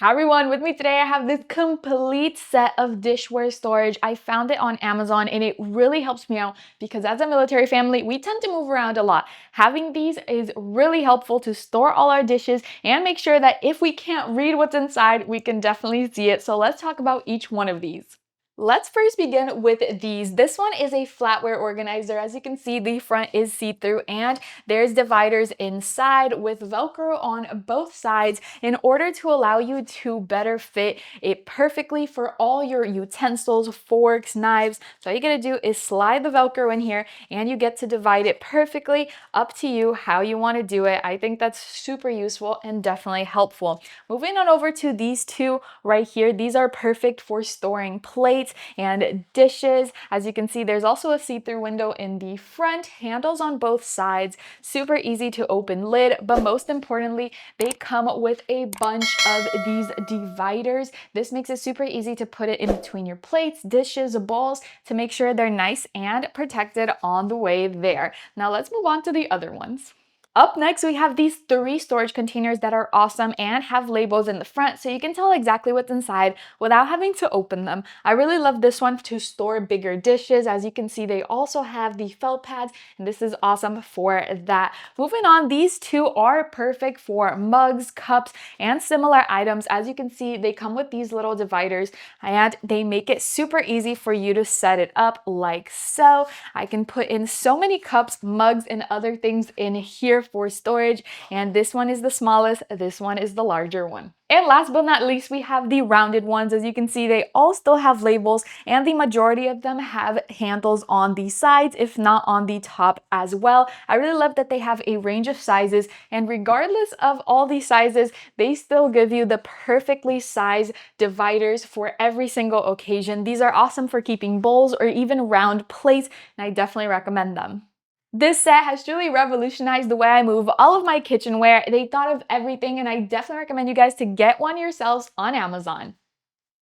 Hi everyone, with me today I have this complete set of dishware storage. I found it on Amazon and it really helps me out because as a military family, we tend to move around a lot. Having these is really helpful to store all our dishes and make sure that if we can't read what's inside, we can definitely see it. So let's talk about each one of these. Let's first begin with these. This one is a flatware organizer. As you can see, the front is see-through and there's dividers inside with Velcro on both sides in order to allow you to better fit it perfectly for all your utensils, forks, knives. So all you gotta do is slide the Velcro in here and you get to divide it perfectly. Up to you how you want to do it. I think that's super useful and definitely helpful. Moving on over to these two right here. These are perfect for storing plates and dishes. As you can see, there's also a see-through window in the front, handles on both sides, super easy to open lid, but most importantly, they come with a bunch of these dividers. This makes it super easy to put it in between your plates, dishes, bowls to make sure they're nice and protected on the way there. Now let's move on to the other ones. Up next, we have these 3 storage containers that are awesome and have labels in the front so you can tell exactly what's inside without having to open them. I really love this one to store bigger dishes. As you can see, they also have the felt pads and this is awesome for that. Moving on, these two are perfect for mugs, cups, and similar items. As you can see, they come with these little dividers and they make it super easy for you to set it up like so. I can put in so many cups, mugs, and other things in here for storage, and this one is the smallest, this one is the larger one. And last but not least, we have the rounded ones. As you can see, they all still have labels and the majority of them have handles on the sides, if not on the top as well. I really love that they have a range of sizes, and regardless of all these sizes, they still give you the perfectly sized dividers for every single occasion. These are awesome for keeping bowls or even round plates, and I definitely recommend them. This set has truly revolutionized the way I move all of my kitchenware. They thought of everything and I definitely recommend you guys to get one yourselves on Amazon.